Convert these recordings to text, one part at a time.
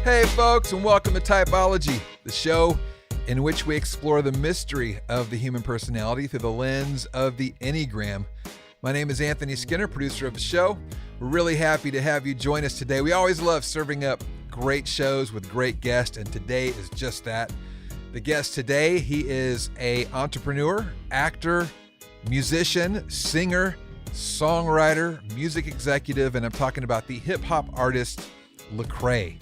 Hey folks, and welcome to Typology, the show in which we explore the mystery of the human personality through the lens of the Enneagram. My name is Anthony Skinner, producer of the show. We're really happy to have you join us today. We always love serving up great shows with great guests, and today is just that. The guest today, he is an entrepreneur, actor, musician, singer, songwriter, music executive, and I'm talking about the hip-hop artist Lecrae.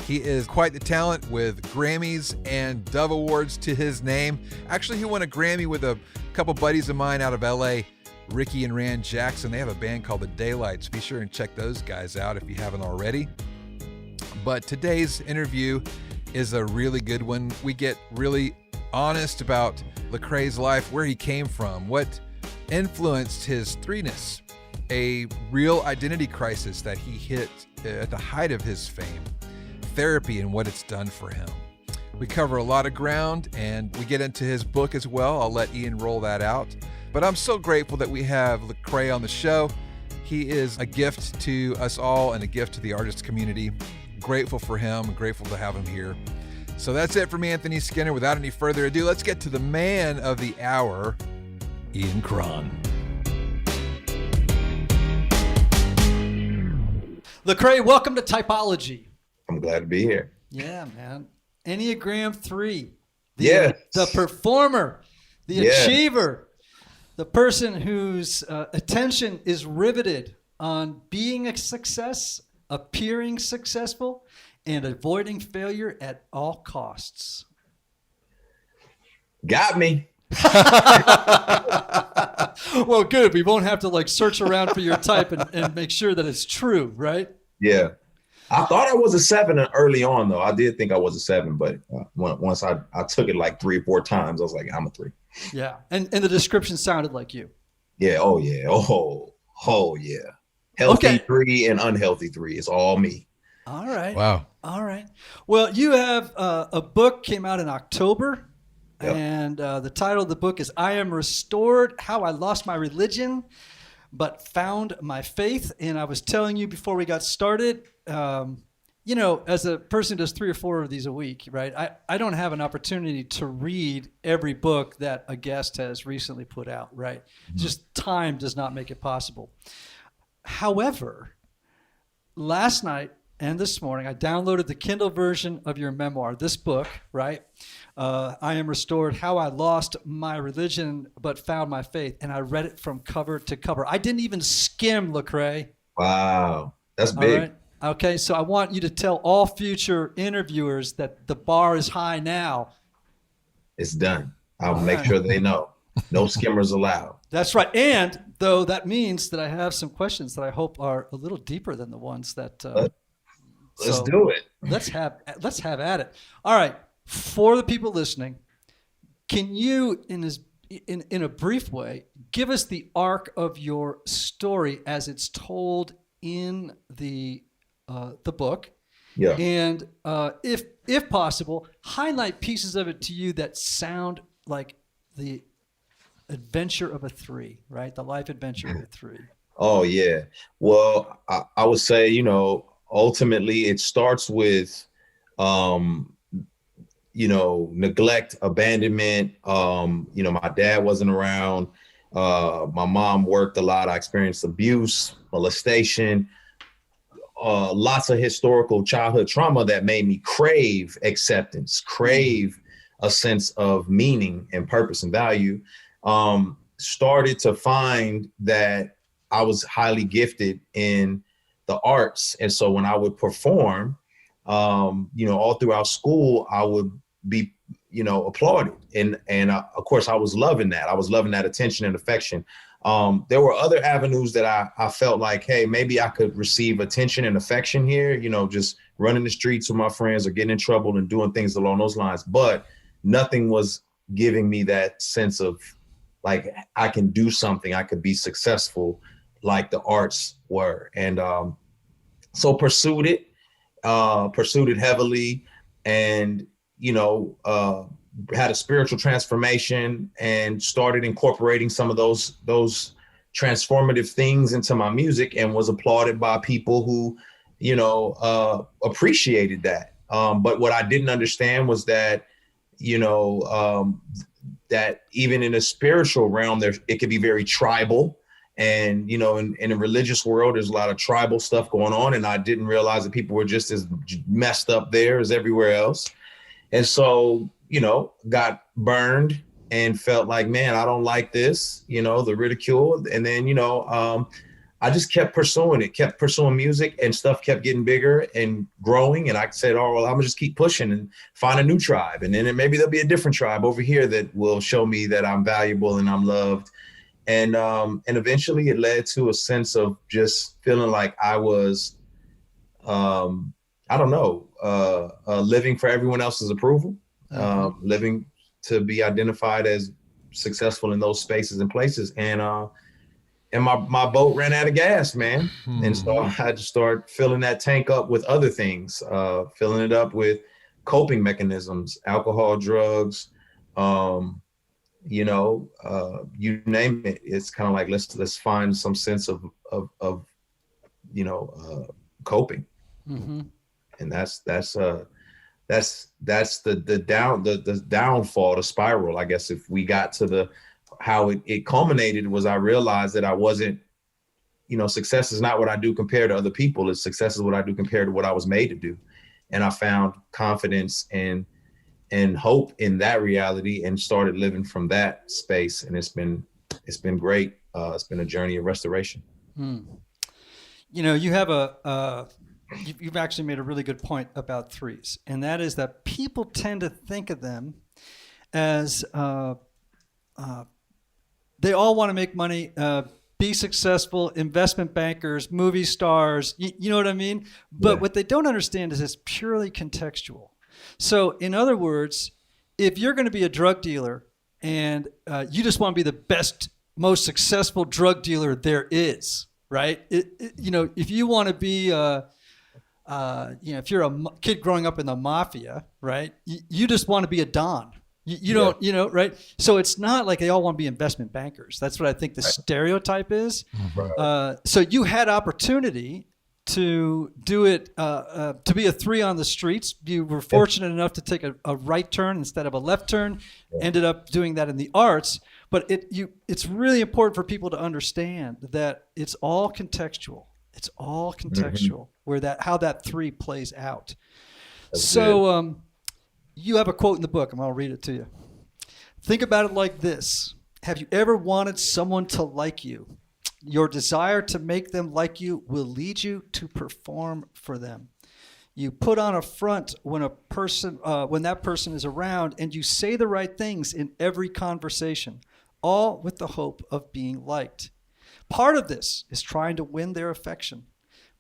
He is quite the talent with Grammys and Dove Awards to his name. Actually, he won a Grammy with a couple buddies of mine out of LA, Ricky and Rand Jackson. They have a band called the Daylights. Be sure and check those guys out if you haven't already. But today's interview is a really good one. We get really honest about Lecrae's life, where he came from, what influenced his Threeness, a real identity crisis that he hit at the height of his fame, therapy and what it's done for him. We cover a lot of ground and we get into his book as well. I'll let Ian roll that out. But I'm so grateful that we have Lecrae on the show. He is a gift to us all and a gift to the artist community. Grateful for him, grateful to have him here. So that's it from Anthony Skinner. Without any further ado, let's get to the man of the hour, Ian Cron. Lecrae, welcome to Typology. I'm glad to be here. Yeah, man. Enneagram 3. The performer, the achiever, the person whose attention is riveted on being a success, appearing successful, and avoiding failure at all costs. Got me. Well, good. We won't have to search around for your type and make sure that it's true, right? Yeah. I thought I was a 7 early on, though. I did think I was a 7, but once I took it like 3 or 4 times, I was like, I'm a 3. Yeah. And the description sounded like you. Yeah. Oh, yeah. Oh, yeah. Healthy 3 and unhealthy 3. It's all me. All right. Wow. All right. Well, you have a book came out in October. Yep. And the title of the book is I Am Restored, How I Lost My Religion, But Found My Faith. And I was telling you before we got started, as a person who does 3 or 4 of these a week, right? I don't have an opportunity to read every book that a guest has recently put out, right? Mm-hmm. Just time does not make it possible. However, last night and this morning, I downloaded the Kindle version of your memoir, this book, right? I Am Restored, How I Lost My Religion But Found My Faith. And I read it from cover to cover. I didn't even skim, Lecrae. Wow. That's big. All right? Okay, so I want you to tell all future interviewers that the bar is high now. It's done. I'll make sure they know. No skimmers allowed. That's right. And though that means that I have some questions that I hope are a little deeper than the ones that let's do it. Let's have at it. All right. For the people listening, can you, in a brief way, give us the arc of your story as it's told in the book? Yeah. And if possible, highlight pieces of it to you that sound like the adventure of a 3, right? The life adventure of a 3. Oh yeah. Well, I would say, ultimately it starts with, neglect, abandonment. My dad wasn't around. My mom worked a lot. I experienced abuse, molestation, lots of historical childhood trauma that made me crave acceptance, crave a sense of meaning and purpose and value. Started to find that I was highly gifted in the arts. And so when I would perform, all throughout school, I would be, applauded. And of course, I was loving that. I was loving that attention and affection. There were other avenues that I felt like, hey, maybe I could receive attention and affection here, just running the streets with my friends or getting in trouble and doing things along those lines. But nothing was giving me that sense of like, I can do something, I could be successful like the arts were. And so pursued it heavily and, had a spiritual transformation and started incorporating some of those transformative things into my music and was applauded by people who, appreciated that. But what I didn't understand was that, that even in a spiritual realm, it could be very tribal. And, in a religious world, there's a lot of tribal stuff going on. And I didn't realize that people were just as messed up there as everywhere else. And so, got burned and felt like, man, I don't like this, the ridicule. And then, I just kept pursuing music, and stuff kept getting bigger and growing. And I said, oh, well, I'm gonna just keep pushing and find a new tribe. And then maybe there'll be a different tribe over here that will show me that I'm valuable and I'm loved. And eventually it led to a sense of just feeling like I was, living for everyone else's approval, living to be identified as successful in those spaces and places. And my boat ran out of gas, man. And so I had to start filling that tank up with other things, filling it up with coping mechanisms, alcohol, drugs, you name it. It's kind of like, let's find some sense of coping. Mm-hmm. And that's the downfall, the spiral, I guess. If we got to how it culminated was, I realized that I wasn't, success is not what I do compared to other people. It's success is what I do compared to what I was made to do. And I found confidence and hope in that reality and started living from that space. And it's been great. It's been a journey of restoration. You have you've actually made a really good point about threes. And that is that people tend to think of them as, they all want to make money, be successful, investment bankers, movie stars, you know what I mean? But what they don't understand is it's purely contextual. So in other words, if you're going to be a drug dealer and you just want to be the best, most successful drug dealer there is, right? If you want to be, if you're a kid growing up in the mafia, right? You just want to be a Don. You don't, right? So it's not like they all want to be investment bankers. That's what I think the stereotype is. Right. So you had opportunity to do it, to be a three on the streets. You were fortunate enough to take a right turn instead of a left turn, ended up doing that in the arts. But it's really important for people to understand that it's all contextual. It's all contextual, how that three plays out. That's good. You have a quote in the book, and I'll read it to you. Think about it like this. Have you ever wanted someone to like you? Your desire to make them like you will lead you to perform for them. You put on a front when that person is around, and you say the right things in every conversation, all with the hope of being liked. Part of this is trying to win their affection,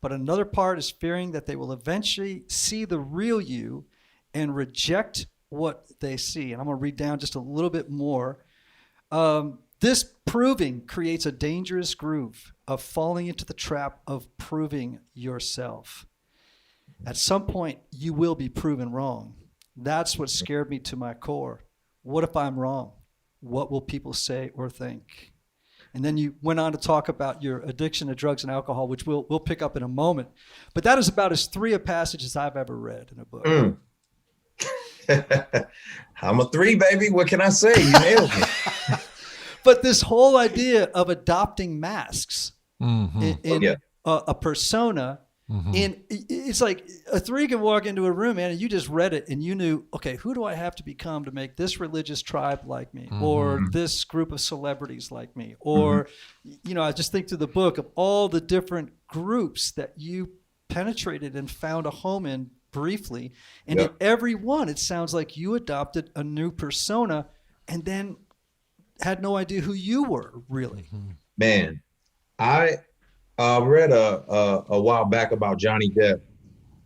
but another part is fearing that they will eventually see the real you and reject what they see. And I'm going to read down just a little bit more. This proving creates a dangerous groove of falling into the trap of proving yourself. At some point, you will be proven wrong. That's what scared me to my core. What if I'm wrong? What will people say or think? And then you went on to talk about your addiction to drugs and alcohol, which we'll pick up in a moment. But that is about as three a passage as I've ever read in a book. I'm a three, baby. What can I say? You nailed me. But this whole idea of adopting masks in a persona, and it's like a three can walk into a room, man, and you just read it and you knew, okay, who do I have to become to make this religious tribe like me, or this group of celebrities like me, or, I just think through the book of all the different groups that you penetrated and found a home in briefly. And in every one, it sounds like you adopted a new persona and then had no idea who you were, really. Man, I read a while back about Johnny Depp,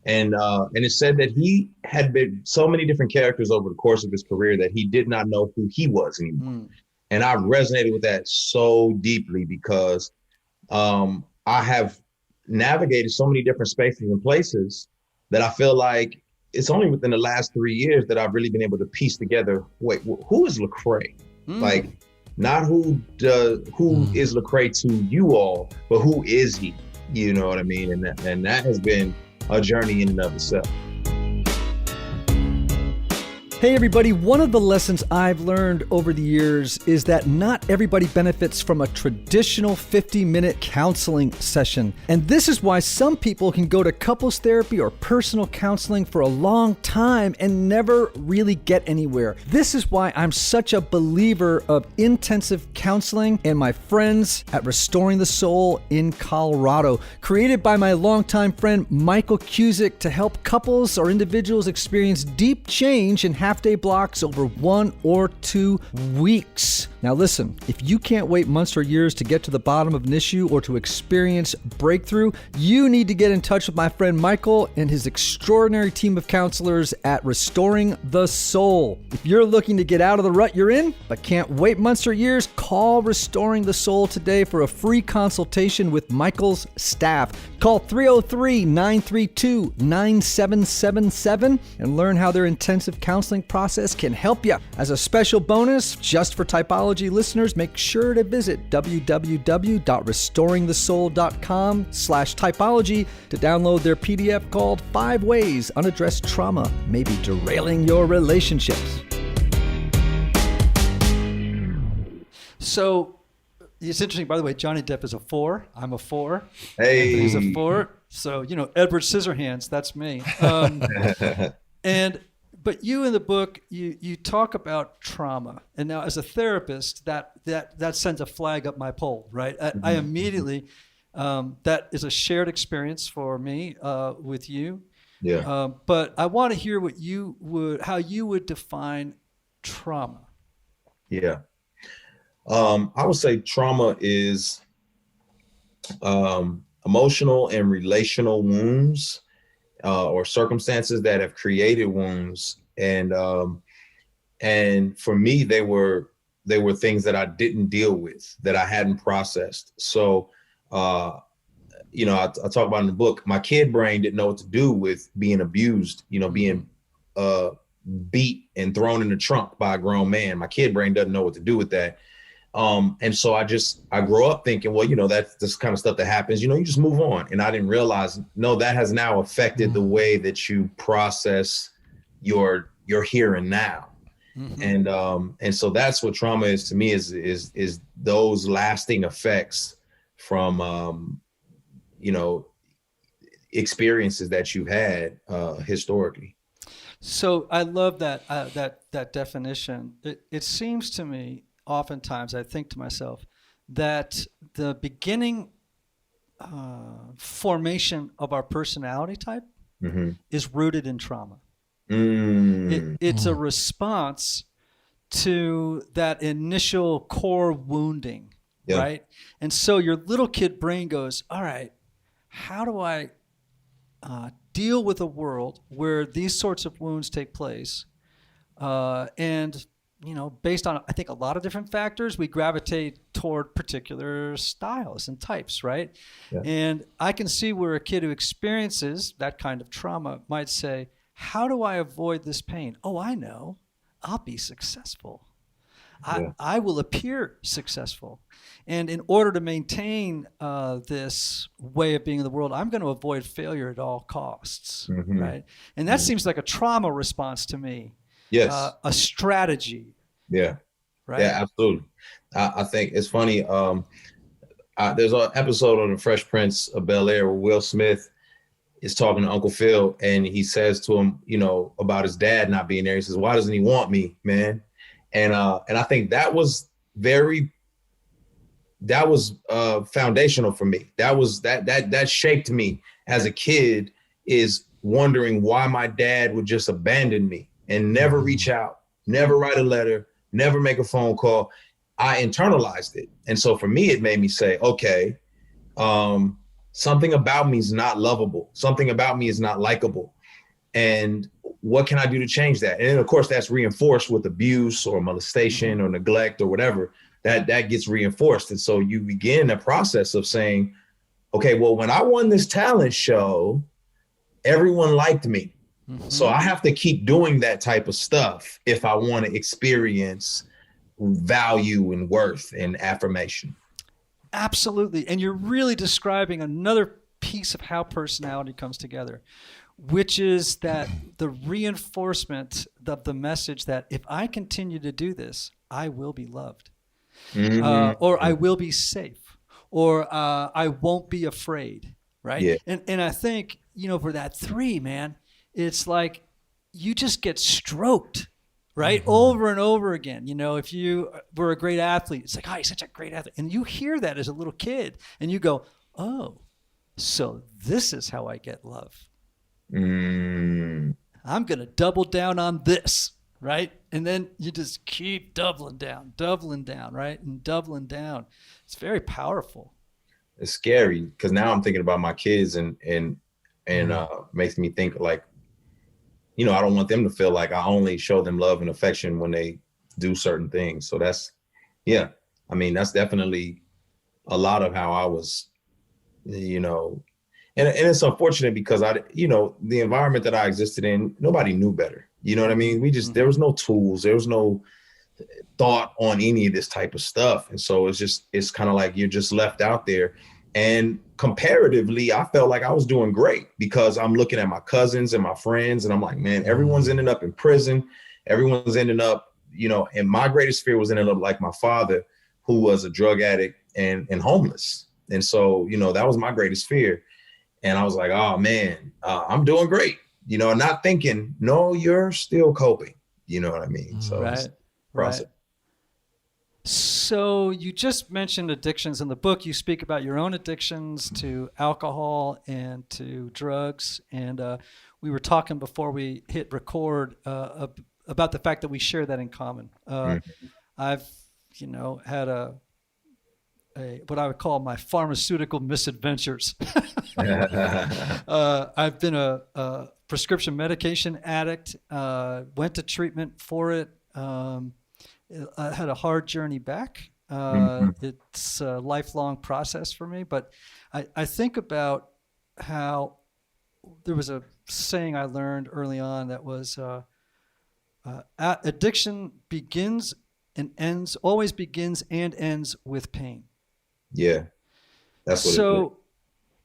and it said that he had been so many different characters over the course of his career that he did not know who he was anymore. And I resonated with that so deeply because I have navigated so many different spaces and places that I feel like it's only within the last 3 years that I've really been able to piece together, wait, who is Lecrae? Like, not who is Lecrae to you all, but who is he? You know what I mean? And that has been a journey in and of itself. Hey everybody, one of the lessons I've learned over the years is that not everybody benefits from a traditional 50-minute counseling session. And this is why some people can go to couples therapy or personal counseling for a long time and never really get anywhere. This is why I'm such a believer of intensive counseling and my friends at Restoring the Soul in Colorado, created by my longtime friend Michael Cusick to help couples or individuals experience deep change in half-day blocks over 1 or 2 weeks. Now listen, if you can't wait months or years to get to the bottom of an issue or to experience breakthrough, you need to get in touch with my friend Michael and his extraordinary team of counselors at Restoring the Soul. If you're looking to get out of the rut you're in, but can't wait months or years, call Restoring the Soul today for a free consultation with Michael's staff. Call 303-932-9777 and learn how their intensive counseling process can help you. As a special bonus, just for Typology listeners, make sure to visit www.restoringthesoul.com/typology to download their PDF called 5 Ways Unaddressed Trauma May Be Derailing Your Relationships. So, it's interesting, by the way, Johnny Depp is a 4. I'm a 4. Hey. He's a 4. So, Edward Scissorhands, that's me. But you in the book, you talk about trauma. And now as a therapist, that sends a flag up my pole, right? I immediately, that is a shared experience for me with you. Yeah. But I want to hear how you would define trauma. Yeah. I would say trauma is emotional and relational wounds or circumstances that have created wounds. And for me, they were things that I didn't deal with, that I hadn't processed. So, I talk about in the book, my kid brain didn't know what to do with being abused, being beat and thrown in the trunk by a grown man. My kid brain doesn't know what to do with that. And so I grew up thinking, well, that's this kind of stuff that happens, you just move on. And I didn't realize, no, that has now affected the way that you process your here and now. Mm-hmm. And so that's what trauma is to me, is those lasting effects from, experiences that you've had, historically. So I love that definition. It seems to me, oftentimes I think to myself that the beginning formation of our personality type is rooted in trauma. It's a response to that initial core wounding, right? And so your little kid brain goes, all right, how do I deal with a world where these sorts of wounds take place? And based on, I think, a lot of different factors, we gravitate toward particular styles and types, right? Yeah. And I can see where a kid who experiences that kind of trauma might say, how do I avoid this pain? Oh, I know. I'll be successful. I will appear successful. And in order to maintain this way of being in the world, I'm going to avoid failure at all costs, right? And that seems like a trauma response to me. Yes. A strategy. Yeah. Right. Yeah, absolutely. I think it's funny. There's an episode on the Fresh Prince of BelAir where Will Smith is talking to Uncle Phil, and he says to him, about his dad not being there. He says, "Why doesn't he want me, man?" And I think that was foundational for me. That shaped me as a kid, is wondering why my dad would just abandon me and never reach out, never write a letter, never make a phone call. I internalized it. And so for me, it made me say, okay, something about me is not lovable. Something about me is not likable. And what can I do to change that? And then, of course, that's reinforced with abuse or molestation or neglect or whatever. That gets reinforced. And so you begin a process of saying, okay, well, when I won this talent show, everyone liked me. So I have to keep doing that type of stuff if I want to experience value and worth and affirmation. Absolutely. And you're really describing another piece of how personality comes together, which is that the reinforcement of the message that if I continue to do this, I will be loved, or I will be safe, or I won't be afraid, right? Yeah. And I think, for that 3, man, it's like you just get stroked, right? Over and over again. If you were a great athlete, it's like, oh, he's such a great athlete. And you hear that as a little kid and you go, oh, so this is how I get love. I'm going to double down on this, right? And then you just keep doubling down, right? And doubling down. It's very powerful. It's scary because now I'm thinking about my kids and makes me think like, I don't want them to feel like I only show them love and affection when they do certain things. So that's definitely a lot of how I was, and it's unfortunate because the environment that I existed in, nobody knew better. You know what I mean? There was no tools, there was no thought on any of this type of stuff. And so it's kind of like you're just left out there. And comparatively, I felt like I was doing great because I'm looking at my cousins and my friends and I'm like, man, everyone's ending up in prison. Everyone's ending up, and my greatest fear was ending up like my father, who was a drug addict and homeless. And so, that was my greatest fear. And I was like, oh man, I'm doing great, not thinking, no, you're still coping. You know what I mean? So Right. So you just mentioned addictions in the book. You speak about your own addictions to alcohol and to drugs. And we were talking before we hit record about the fact that we share that in common. I've, had a what I would call my pharmaceutical misadventures. I've been a prescription medication addict, went to treatment for it. I had a hard journey back. It's a lifelong process for me, but I think about how there was a saying I learned early on that was addiction always begins and ends with pain. Yeah, that's what so,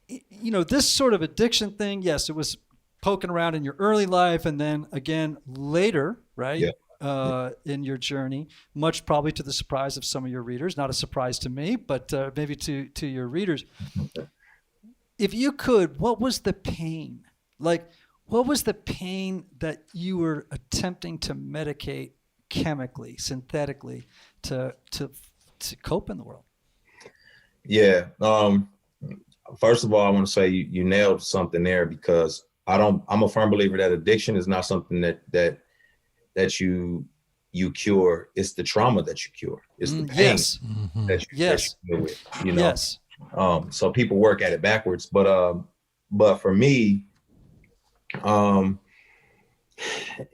this sort of addiction thing, yes, it was poking around in your early life and then again later, right? Yeah. In your journey, much probably to the surprise of some of your readers, not a surprise to me, but maybe to your readers. If you could, what was the pain? Like, what was the pain that you were attempting to medicate chemically, synthetically, to cope in the world? Yeah. First of all, I want to say you nailed something there because I'm a firm believer that addiction is not something that you cure. It's the trauma that you cure. It's the pain that you deal with, Yes. So people work at it backwards, but for me,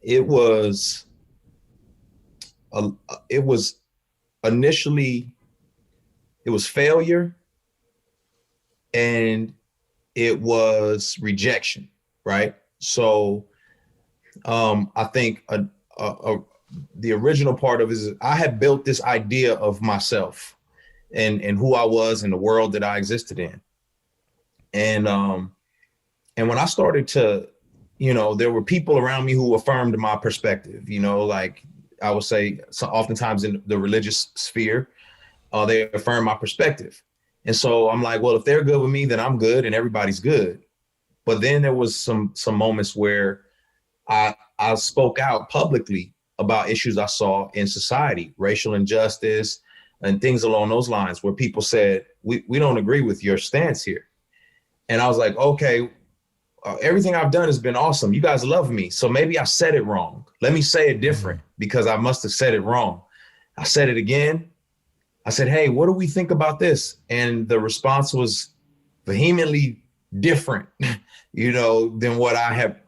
it was initially, it was failure and it was rejection, right? So I think the original part of it is I had built this idea of myself and who I was in the world that I existed in. And when I started to, there were people around me who affirmed my perspective, like I would say, so oftentimes in the religious sphere, they affirm my perspective. And so I'm like, well, if they're good with me, then I'm good and everybody's good. But then there was some moments where I spoke out publicly about issues I saw in society, racial injustice and things along those lines, where people said, we don't agree with your stance here. And I was like, okay, everything I've done has been awesome. You guys love me. So maybe I said it wrong. Let me say it different because I must have said it wrong. I said it again. I said, hey, what do we think about this? And the response was vehemently different, than what I had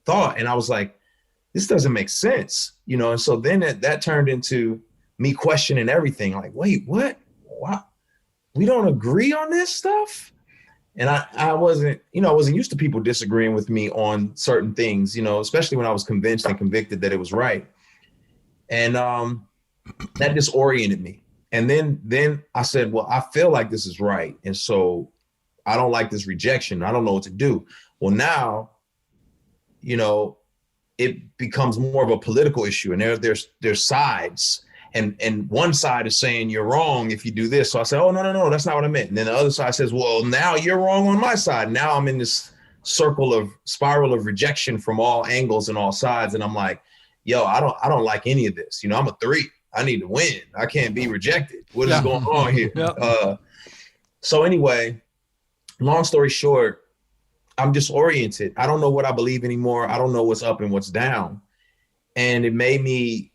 thought. And I was like, this doesn't make sense, And so then that turned into me questioning everything. Like, wait, what? We don't agree on this stuff? And I wasn't used to people disagreeing with me on certain things, especially when I was convinced and convicted that it was right. And that disoriented me. And then I said, well, I feel like this is right. And so I don't like this rejection. I don't know what to do. Well, now, you know, it becomes more of a political issue, and there's sides, and one side is saying you're wrong if you do this. So I said, oh, no, that's not what I meant. And then the other side says, well, now you're wrong on my side. Now I'm in this spiral of rejection from all angles and all sides. And I'm like, yo, I don't like any of this. You know, I'm a 3. I need to win. I can't be rejected. What is going on here? Yeah. So anyway, long story short, I'm disoriented. I don't know what I believe anymore. I don't know what's up and what's down. And it made me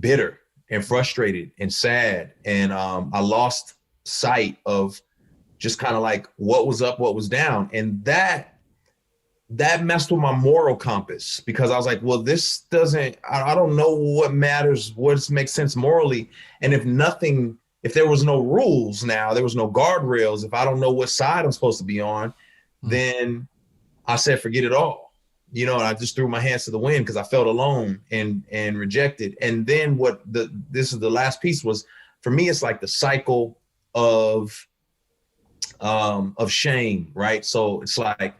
bitter and frustrated and sad. And I lost sight of just kind of like what was up, what was down. And that messed with my moral compass, because I was like, well, this doesn't, I don't know what matters, what makes sense morally. And if there was no rules now, there was no guardrails, if I don't know what side I'm supposed to be on, then I said, forget it all. You know, and I just threw my hands to the wind because I felt alone and rejected. And then this is the last piece was, for me, it's like the cycle of shame, right? So it's like,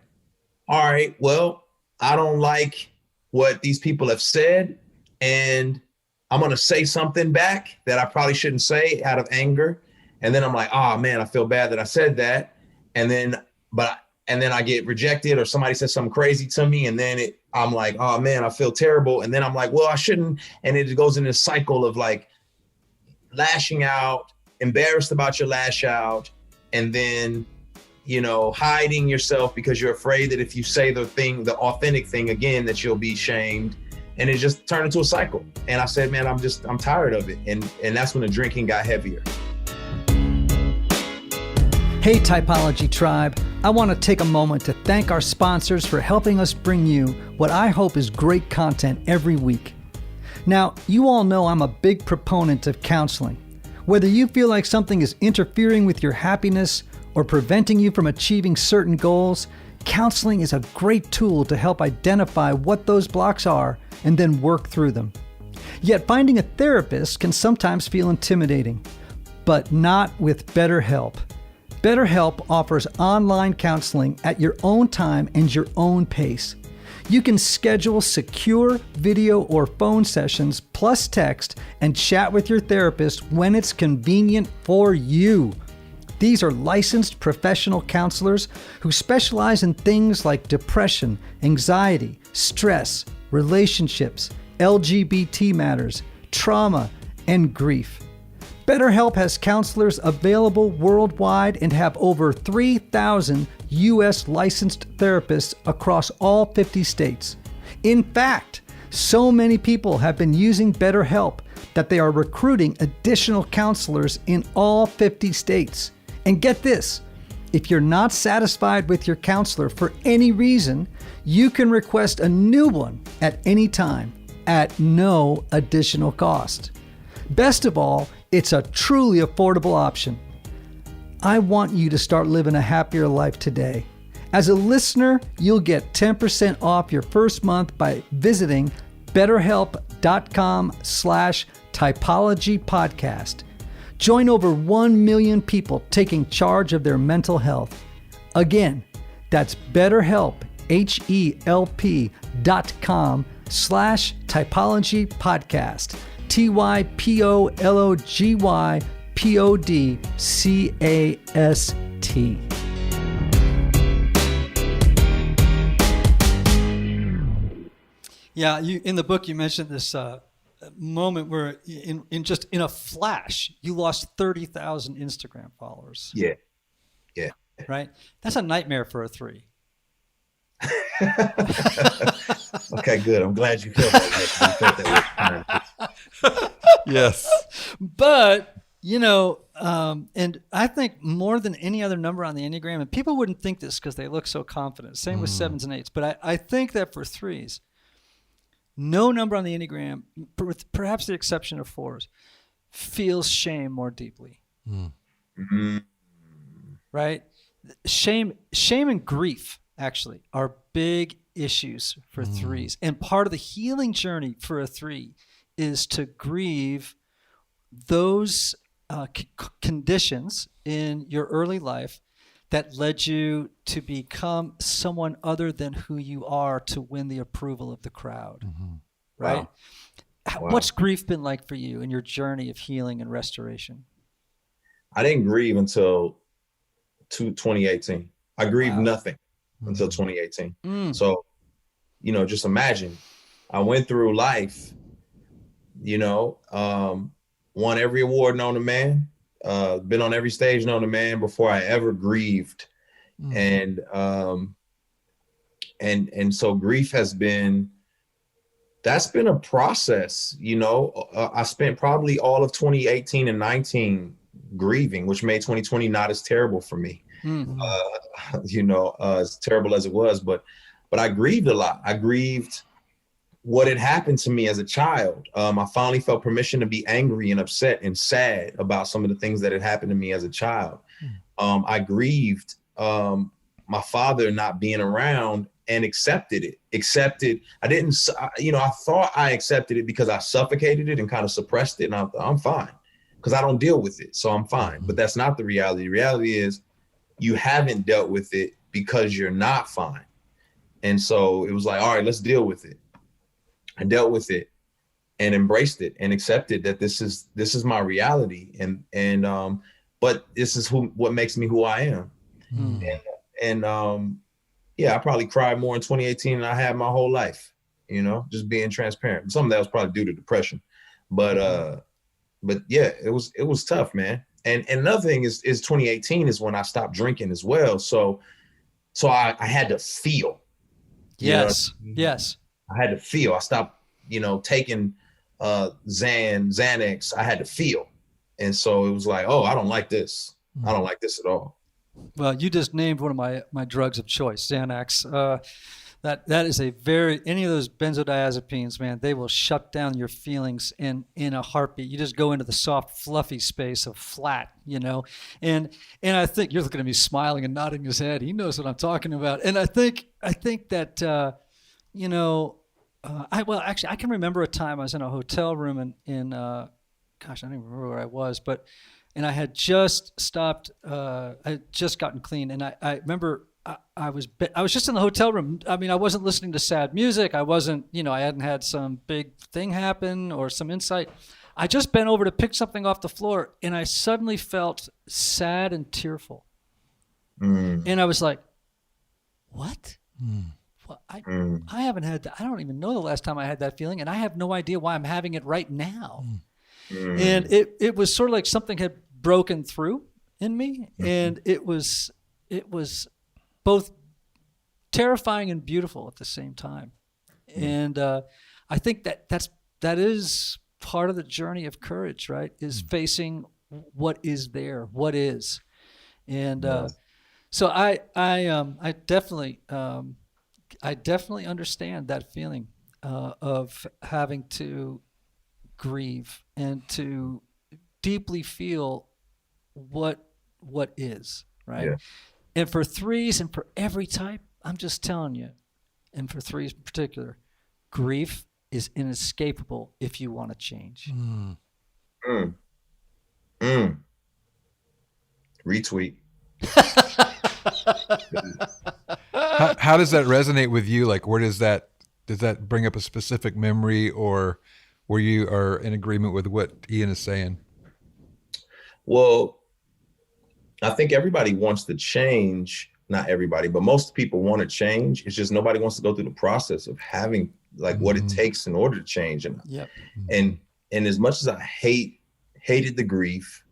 all right, well, I don't like what these people have said, and I'm going to say something back that I probably shouldn't say out of anger. And then I'm like, oh man, I feel bad that I said that. And then I get rejected, or somebody says something crazy to me. And then I'm like, oh man, I feel terrible. And then I'm like, well, I shouldn't. And it goes in this cycle of like lashing out, embarrassed about your lash out. And then, you know, hiding yourself because you're afraid that if you say the authentic thing again, that you'll be shamed. And it just turned into a cycle. And I said, man, I'm tired of it. And that's when the drinking got heavier. Hey, Typology Tribe. I want to take a moment to thank our sponsors for helping us bring you what I hope is great content every week. Now, you all know I'm a big proponent of counseling. Whether you feel like something is interfering with your happiness or preventing you from achieving certain goals, counseling is a great tool to help identify what those blocks are and then work through them. Yet finding a therapist can sometimes feel intimidating, but not with BetterHelp. BetterHelp offers online counseling at your own time and your own pace. You can schedule secure video or phone sessions plus text and chat with your therapist when it's convenient for you. These are licensed professional counselors who specialize in things like depression, anxiety, stress, relationships, LGBT matters, trauma, and grief. BetterHelp has counselors available worldwide and have over 3,000 U.S. licensed therapists across all 50 states. In fact, so many people have been using BetterHelp that they are recruiting additional counselors in all 50 states. And get this, if you're not satisfied with your counselor for any reason, you can request a new one at any time at no additional cost. Best of all, it's a truly affordable option. I want you to start living a happier life today. As a listener, you'll get 10% off your first month by visiting betterhelp.com/typologypodcast. Join over 1 million people taking charge of their mental health. Again, that's BetterHelp, HELP.com/typologypodcast. TYPOLOGYPODCAST. Yeah, in the book you mentioned this moment where in a flash you lost 30,000 Instagram followers. Yeah. Right? That's a nightmare for a 3. Okay, good. I'm glad you felt that. Yes. But, you know, and I think more than any other number on the Enneagram, and people wouldn't think this because they look so confident. Same with 7s and 8s. But I think that for 3s, no number on the Enneagram, with perhaps the exception of 4s, feels shame more deeply. Mm-hmm. Right? Shame and grief, actually, are big issues for 3s. And part of the healing journey for a 3 is to grieve those conditions in your early life that led you to become someone other than who you are to win the approval of the crowd, right? Wow. What's grief been like for you in your journey of healing and restoration? I didn't grieve until 2018. I grieved nothing until 2018. So, just imagine, I went through life, won every award known to man, been on every stage known to man before I ever grieved. And so grief that's been a process. I spent probably all of 2018 and 19 grieving, which made 2020 not as terrible for me. As terrible as it was, but I grieved a lot. I grieved what had happened to me as a child. I finally felt permission to be angry and upset and sad about some of the things that had happened to me as a child. I grieved my father not being around and accepted it. I thought I accepted it because I suffocated it and kind of suppressed it. And I'm fine because I don't deal with it. So I'm fine. But that's not the reality. The reality is you haven't dealt with it because you're not fine. And so it was like, all right, let's deal with it. I dealt with it and embraced it and accepted that this is my reality. But this is what makes me who I am. I probably cried more in 2018 than I had my whole life, just being transparent. Some of that was probably due to depression, but yeah, it was tough, man. And another thing is 2018 is when I stopped drinking as well. So I had to feel. Yes. I had to feel. I stopped, taking Xanax. I had to feel. And so it was like, oh, I don't like this. I don't like this at all. Well, you just named one of my drugs of choice, Xanax. That is any of those benzodiazepines, man, they will shut down your feelings in a heartbeat. You just go into the soft, fluffy space of flat, And I think you're looking at me smiling and nodding his head. He knows what I'm talking about. And I think that I can remember a time I was in a hotel room in I don't even remember where I was, and I had just stopped. I had just gotten clean, and I remember I was just in the hotel room. I mean, I wasn't listening to sad music. I wasn't, I hadn't had some big thing happen or some insight. I just bent over to pick something off the floor, and I suddenly felt sad and tearful. And I was like, "What? Well, I haven't had that. I don't even know the last time I had that feeling, and I have no idea why I'm having it right now." And it was sort of like something had broken through in me, and it was both terrifying and beautiful at the same time. And I think that is part of the journey of courage, right? Is facing what is there, what is. And so I definitely understand that feeling of having to grieve and to deeply feel what is, right? Yeah. And for threes and for every type, I'm just telling you, and for threes in particular, grief is inescapable if you want to change. Retweet. How does that resonate with you? Like, where does that bring up a specific memory, or where you are in agreement with what Ian is saying? Well, I think everybody wants to change. Not everybody, but most people want to change. It's just nobody wants to go through the process of having what it takes in order to change. And as much as I hated the grief,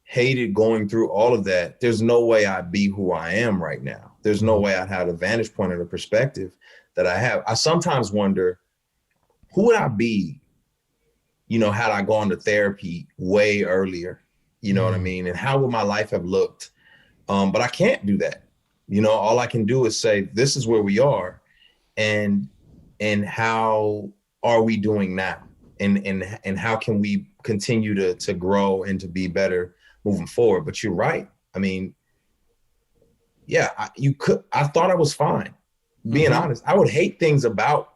hated going through all of that, there's no way I'd be who I am right now. There's no way I'd have the vantage point or the perspective that I have. I sometimes wonder, who would I be, had I gone to therapy way earlier? You know what I mean? And how would my life have looked? But I can't do that. All I can do is say, this is where we are, and how are we doing now? And how can we continue to grow and to be better moving forward? But you're right. I mean, yeah, I thought I was fine. Being honest, I would hate things about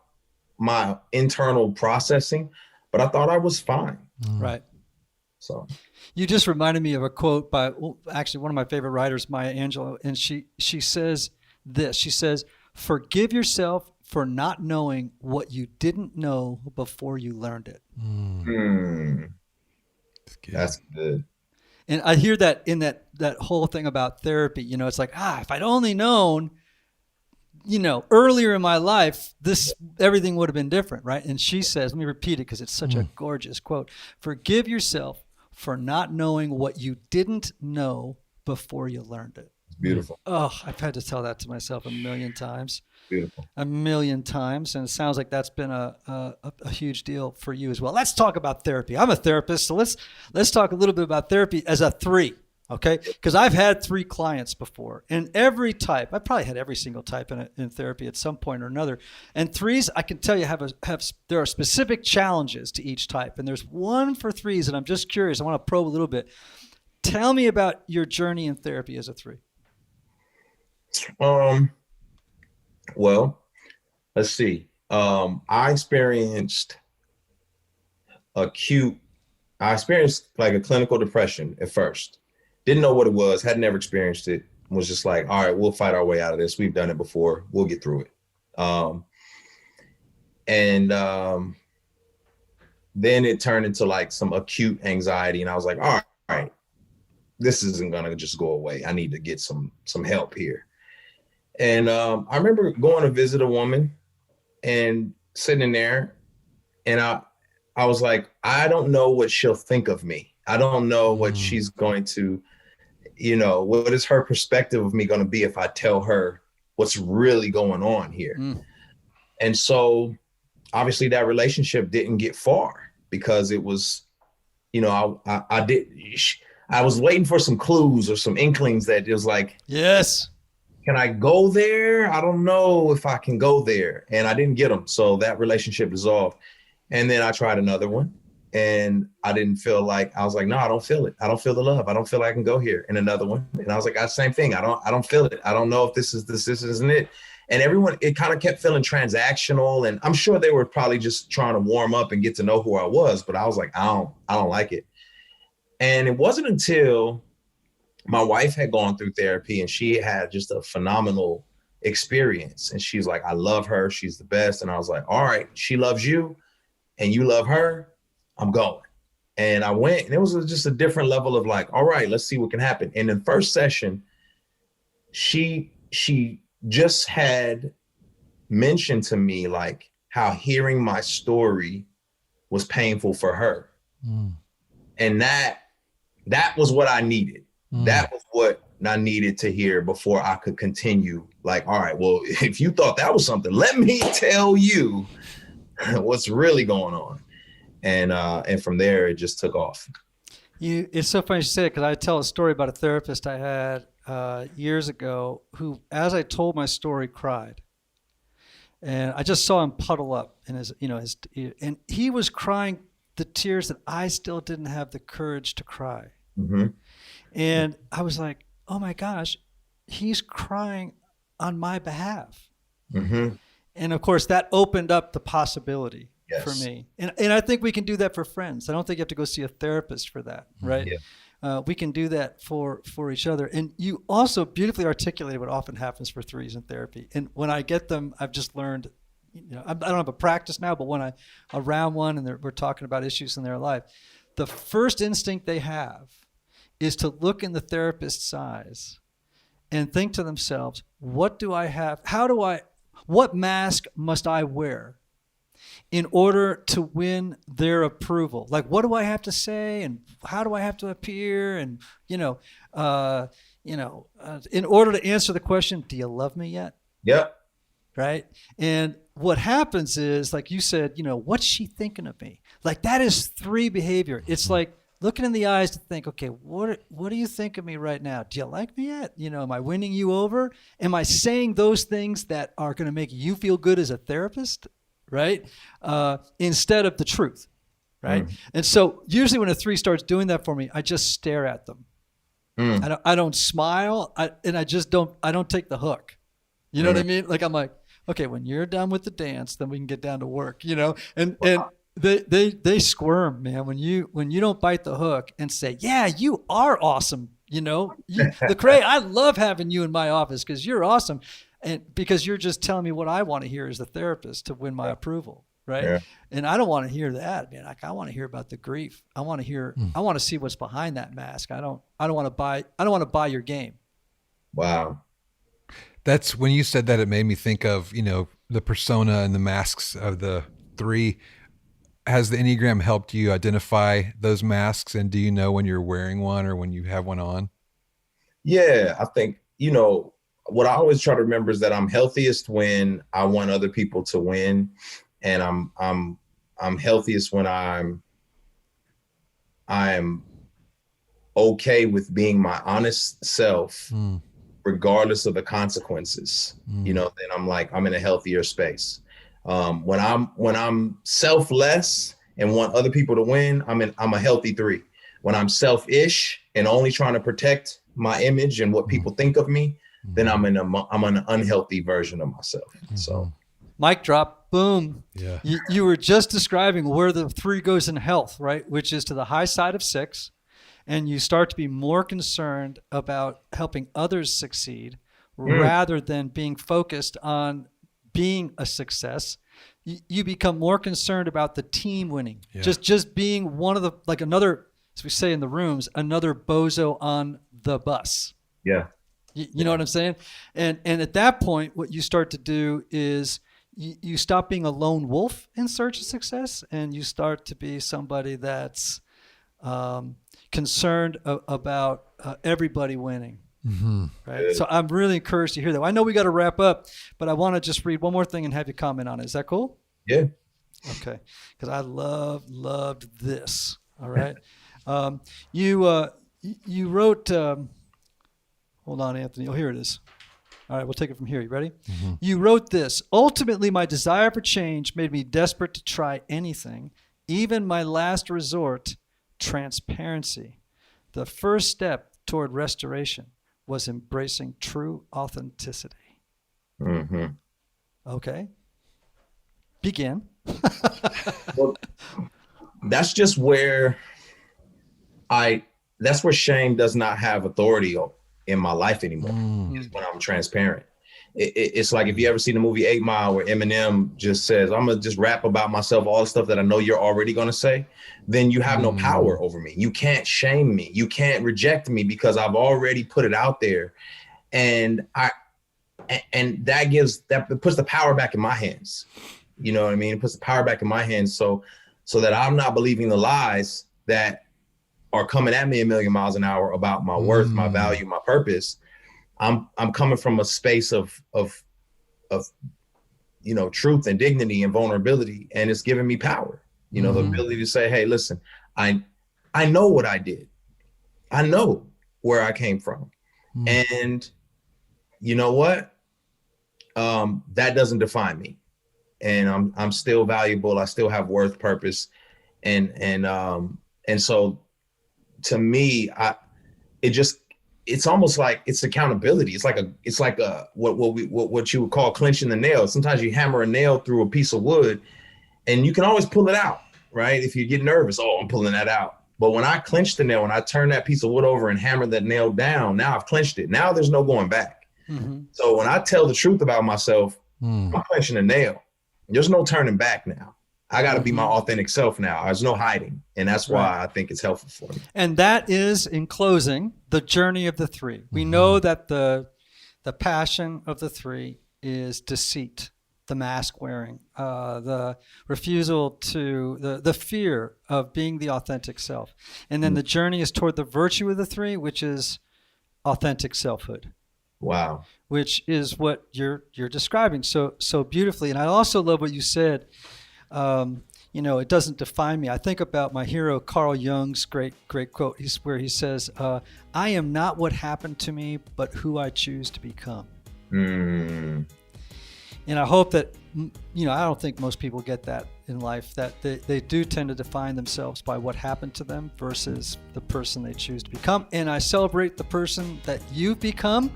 my internal processing, but I thought I was fine. Right. So You just reminded me of a quote by, well, actually one of my favorite writers, Maya Angelou, and she says this. She says, "Forgive yourself for not knowing what you didn't know before you learned it." That's good. And I hear that in that whole thing about therapy. You know, it's like, if I'd only known, earlier in my life, everything would have been different, right? And she says, let me repeat it because it's such a gorgeous quote: "Forgive yourself for not knowing what you didn't know before you learned it." It's beautiful. Oh, I've had to tell that to myself a million times. Beautiful. A million times. And it sounds like that's been a huge deal for you as well. Let's talk about therapy. I'm a therapist, so let's talk a little bit about therapy as a 3. Okay, because I've had 3 clients before, and every type, I probably had every single type in therapy at some point or another. And 3s, I can tell you, there are specific challenges to each type, and there's one for 3s, and I'm just curious. I want to probe a little bit. Tell me about your journey in therapy as a 3. Well, let's see. I experienced like a clinical depression at first. Didn't know what it was, had never experienced it, was just like, all right, we'll fight our way out of this. We've done it before. We'll get through it. Then it turned into like some acute anxiety. And I was like, all right, this isn't going to just go away. I need to get some help here. And I remember going to visit a woman and sitting there, and I was like, I don't know what she'll think of me. I don't know what she's going to, what is her perspective of me going to be if I tell her what's really going on here. And so obviously that relationship didn't get far because it was, I was waiting for some clues or some inklings that it was like, yes, can I go there? I don't know if I can go there. And I didn't get them. So that relationship dissolved. And then I tried another one, and I was like, no, I don't feel it. I don't feel the love. I don't feel like I can go here. And another one. And I was like, same thing. I don't feel it. I don't know if this isn't it. And everyone, it kind of kept feeling transactional. And I'm sure they were probably just trying to warm up and get to know who I was. But I was like, I don't like it. And it wasn't until my wife had gone through therapy, and she had just a phenomenal experience. And she's like, I love her. She's the best. And I was like, all right, she loves you and you love her. I'm going. And I went, and it was just a different level of like, all right, let's see what can happen. And in the first session, she just had mentioned to me like how hearing my story was painful for her. And that was what I needed. That was what I needed to hear before I could continue. Like, all right, well, if you thought that was something, let me tell you what's really going on. And from there, it just took off. It's so funny you say it, because I tell a story about a therapist I had years ago who, as I told my story, cried. And I just saw him puddle up in and he was crying the tears that I still didn't have the courage to cry. And I was like, oh my gosh, he's crying on my behalf. And of course, that opened up the possibility for me. And I think we can do that for friends. I don't think you have to go see a therapist for that, right? We can do that for each other. And you also beautifully articulated what often happens for 3s in therapy. And when I get them, I've just learned, I don't have a practice now, but when I'm around one and we're talking about issues in their life, the first instinct they have is to look in the therapist's eyes and think to themselves, what do I have? What mask must I wear in order to win their approval? Like, what do I have to say, and how do I have to appear? And, in order to answer the question, do you love me yet? Yep. Right. And what happens is, like you said, what's she thinking of me? Like, that is 3 behavior. It's like looking in the eyes to think, okay, what do you think of me right now? Do you like me yet? Am I winning you over? Am I saying those things that are going to make you feel good as a therapist? Right? Instead of the truth. Right? And so usually when a 3 starts doing that for me, I just stare at them. I don't smile. I don't take the hook. You know what I mean? Like, I'm like, okay, when you're done with the dance, then we can get down to work, and They squirm, man, when you don't bite the hook and say, yeah, you are awesome. Lecrae, I love having you in my office because you're awesome, and because you're just telling me what I want to hear as the therapist to win my approval, right? Yeah. And I don't want to hear that, man. Like, I want to hear about the grief. I want to hear. I want to see what's behind that mask. I don't want to buy your game. Wow. That's when you said that, it made me think of, the persona and the masks of the three. Has the Enneagram helped you identify those masks, and do you know when you're wearing one or when you have one on? Yeah, I think, what I always try to remember is that I'm healthiest when I want other people to win, and I'm healthiest when I'm okay with being my honest self, regardless of the consequences. Then I'm in a healthier space. When I'm selfless and want other people to win, I'm a healthy 3. When I'm selfish and only trying to protect my image and what people think of me, then I'm an unhealthy version of myself. So, mic drop, boom. Yeah. You were just describing where the 3 goes in health, right? Which is to the high side of 6, and you start to be more concerned about helping others succeed rather than being focused on being a success. You become more concerned about the team winning. Yeah. Just being one of the, like another, as we say in the rooms, another bozo on the bus. Yeah. You know what I'm saying? And at that point, what you start to do is you stop being a lone wolf in search of success, and you start to be somebody that's concerned about everybody winning. Mm-hmm. Right. So I'm really encouraged to hear that. I know we got to wrap up, but I want to just read one more thing and have you comment on it. Is that cool? Yeah. Okay. Because I loved this. All right. You wrote. Hold on, Anthony. Oh, here it is. All right, we'll take it from here. You ready? Mm-hmm. You wrote this. Ultimately, my desire for change made me desperate to try anything, even my last resort, transparency. The first step toward restoration was embracing true authenticity. Mm-hmm. Okay. Begin. Well, that's just where that's where shame does not have authority in my life anymore. Is when I'm transparent. It's like if you ever seen the movie 8 Mile where Eminem just says, I'm going to just rap about myself, all the stuff that I know you're already going to say, then you have no power over me. You can't shame me. You can't reject me because I've already put it out there. And that puts the power back in my hands. You know what I mean? It puts the power back in my hands so that I'm not believing the lies that are coming at me a million miles an hour about my worth, my value, my purpose. I'm coming from a space of truth and dignity and vulnerability, and it's giving me power. The ability to say, hey, listen, I know what I did. I know where I came from. And you know what? That doesn't define me. And I'm still valuable. I still have worth, purpose. And so to me, it's almost like it's accountability. It's like what you would call clenching the nail. Sometimes you hammer a nail through a piece of wood and you can always pull it out, right? If you get nervous, I'm pulling that out. But when I clench the nail, when I turn that piece of wood over and hammer that nail down, now I've clenched it. Now there's no going back. Mm-hmm. So when I tell the truth about myself, I'm clenching a nail. There's no turning back now. I got to be my authentic self now. There's no hiding. And that's why I think it's helpful for me. And that is, in closing, the journey of the 3. We know that the passion of the 3 is deceit, the mask wearing, the refusal to, the fear of being the authentic self. And then the journey is toward the virtue of the 3, which is authentic selfhood. Wow. Which is what you're describing so beautifully. And I also love what you said. It doesn't define me. I think about my hero Carl Jung's great quote. Where he says, "I am not what happened to me, but who I choose to become." And I hope that I don't think most people get that in life. That they do tend to define themselves by what happened to them versus the person they choose to become. And I celebrate the person that you've become.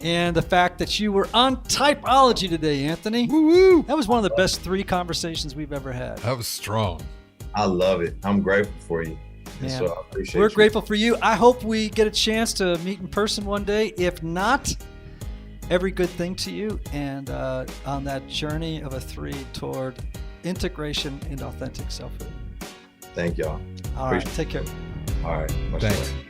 and the fact that you were on Typology today, Anthony. Woo-woo. That was one of the best 3 conversations we've ever had. That was strong. I love it. I'm grateful for you. And Yeah. so I appreciate We're you. grateful for you. I hope we get a chance to meet in person one day. If not, every good thing to you, and on that journey of a 3 toward integration and authentic selfhood. Thank y'all. All right, Appreciate take care. All right. Much Thanks. love.